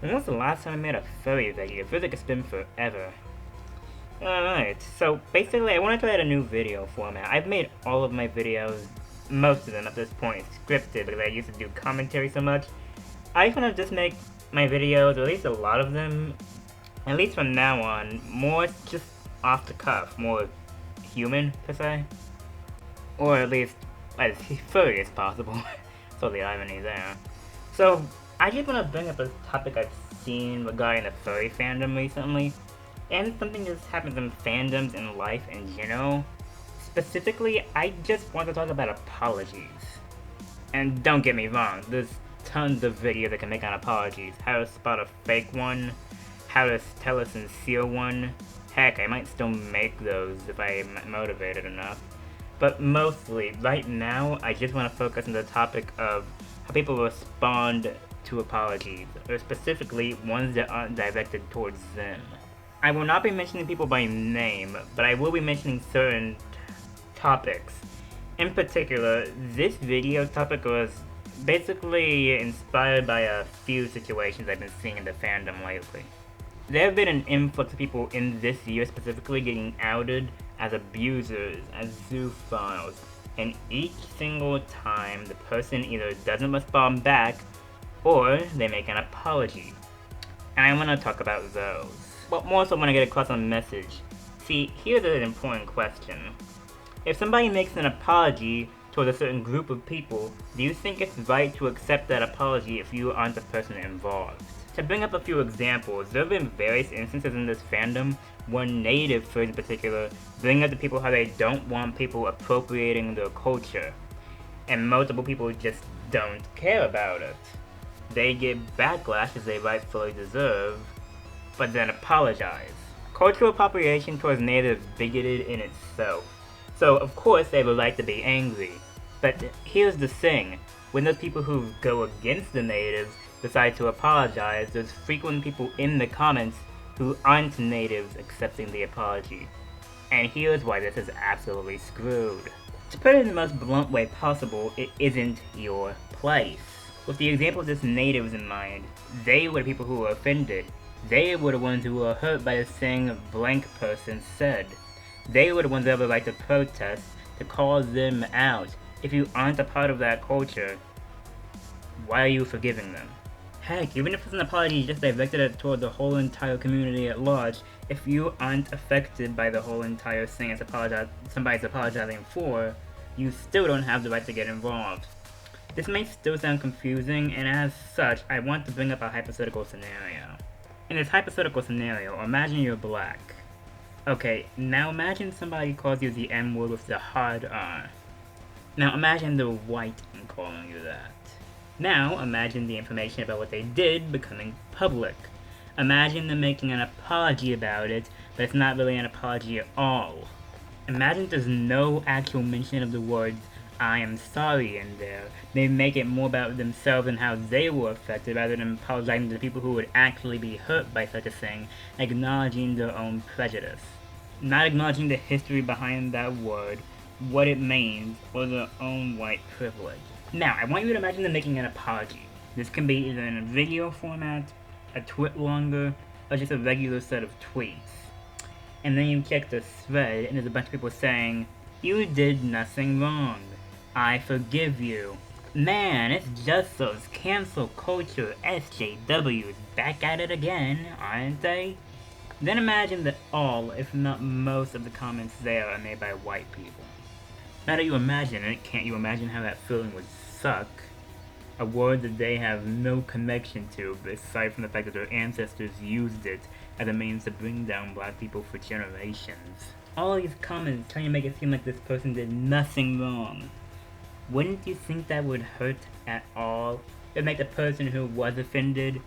When was the last time I made a furry video? It feels like it's been forever. Alright, so basically I want to try out a new video format. I've made all of my videos, most of them at this point, scripted because I used to do commentary so much. I just want to just make my videos, or at least a lot of them, at least from now on, more just off the cuff, more human, per se. Or at least as furry as possible. So the irony there. So, I just want to bring up a topic I've seen regarding the furry fandom recently, and something that's happens in fandoms and life in general. Specifically, I just want to talk about apologies. And don't get me wrong, there's tons of videos that can make on apologies. How to spot a fake one, how to tell a sincere one. Heck, I might still make those if I'm motivated enough. But mostly, right now, I just want to focus on the topic of how people respond to apologies, or specifically ones that aren't directed towards them. I will not be mentioning people by name, but I will be mentioning certain topics. In particular, this video topic was basically inspired by a few situations I've been seeing in the fandom lately. There have been an influx of people in this year specifically getting outed as abusers, as zoophiles, and each single time the person either doesn't respond back or they make an apology. And I want to talk about those. But more so when I get across a message. See, here's an important question. If somebody makes an apology towards a certain group of people, do you think it's right to accept that apology if you aren't the person involved? To bring up a few examples, there have been various instances in this fandom where native furries in particular bring up to people how they don't want people appropriating their culture, and multiple people just don't care about it. They get backlash as they rightfully deserve, but then apologize. Cultural appropriation towards natives is bigoted in itself, so of course they have a right to be angry. But here's the thing, when those people who go against the natives decide to apologize, there's frequently people in the comments who aren't natives accepting the apology. And here's why this is absolutely screwed. To put it in the most blunt way possible, it isn't your place. With the example of this natives in mind, they were the people who were offended. They were the ones who were hurt by the thing a blank person said. They were the ones that have the right to protest, to call them out. If you aren't a part of that culture, why are you forgiving them? Heck, even if it's an apology just directed toward the whole entire community at large, if you aren't affected by the whole entire thing somebody's apologizing for, you still don't have the right to get involved. This may still sound confusing, and as such, I want to bring up a hypothetical scenario. In this hypothetical scenario, imagine you're black. Okay, now imagine somebody calls you the N-word with the hard R. Now imagine they're white and calling you that. Now, imagine the information about what they did becoming public. Imagine them making an apology about it, but it's not really an apology at all. Imagine there's no actual mention of the words, "I am sorry" in there. They make it more about themselves and how they were affected rather than apologizing to the people who would actually be hurt by such a thing, acknowledging their own prejudice. Not acknowledging the history behind that word, what it means, or their own white privilege. Now, I want you to imagine them making an apology. This can be either in a video format, a tweet longer, or just a regular set of tweets. And then you check the thread, and there's a bunch of people saying, "You did nothing wrong. I forgive you." Man, it's just those cancel culture SJWs back at it again, aren't they? Then imagine that all, if not most, of the comments there are made by white people. Now that you imagine it, can't you imagine how that feeling would suck? A word that they have no connection to, aside from the fact that their ancestors used it as a means to bring down black people for generations. All these comments trying to make it seem like this person did nothing wrong. Wouldn't you think that would hurt at all? It would make the person who was offended,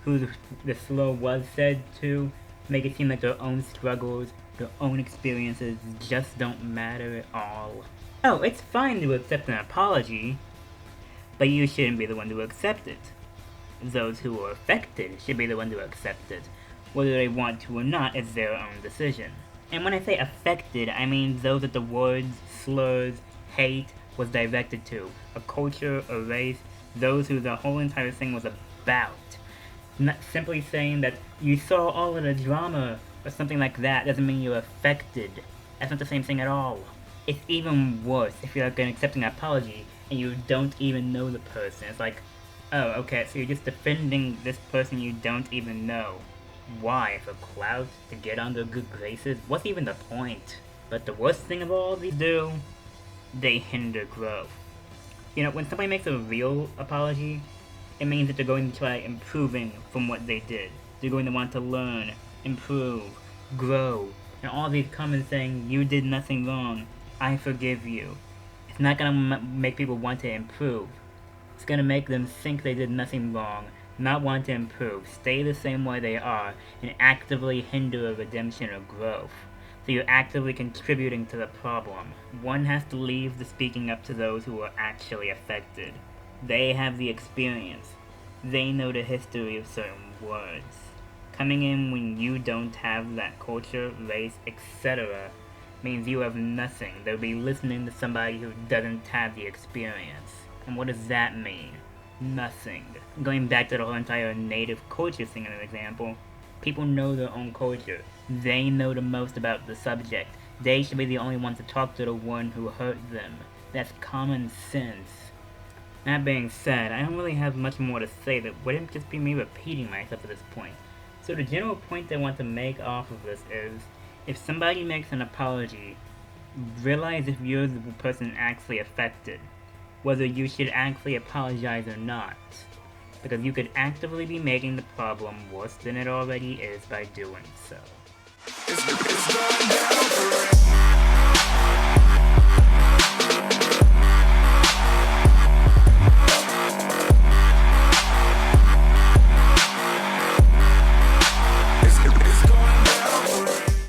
who the slur was said to, make it seem like their own struggles, their own experiences just don't matter at all. Oh, it's fine to accept an apology, but you shouldn't be the one to accept it. Those who are affected should be the one to accept it. Whether they want to or not is their own decision. And when I say affected, I mean those that the words, slurs, hate was directed to. A culture, a race, those who the whole entire thing was about. Not simply saying that you saw all of the drama or something like that doesn't mean you're affected. That's not the same thing at all. It's even worse if you're like accepting an apology and you don't even know the person. It's like, oh, okay, so you're just defending this person you don't even know. Why? For clout? To get on their good graces? What's even the point? But the worst thing of all these do, they hinder growth. You know, when somebody makes a real apology, it means that they're going to try improving from what they did. They're going to want to learn, improve, grow, and all these comments saying, you did nothing wrong, I forgive you. It's not gonna make people want to improve. It's gonna make them think they did nothing wrong, not want to improve, stay the same way they are, and actively hinder a redemption or growth. So you're actively contributing to the problem. One has to leave the speaking up to those who are actually affected. They have the experience. They know the history of certain words. Coming in when you don't have that culture, race, etc. means you have nothing. They'll be listening to somebody who doesn't have the experience. And what does that mean? Nothing. Going back to the whole entire native culture thing as an example, people know their own culture. They know the most about the subject. They should be the only ones to talk to the one who hurt them. That's common sense. That being said, I don't really have much more to say. That wouldn't just be me repeating myself at this point. So the general point I want to make off of this is, if somebody makes an apology, realize if you're the person actually affected, whether you should actually apologize or not. Because you could actively be making the problem worse than it already is by doing so. It's going down for it.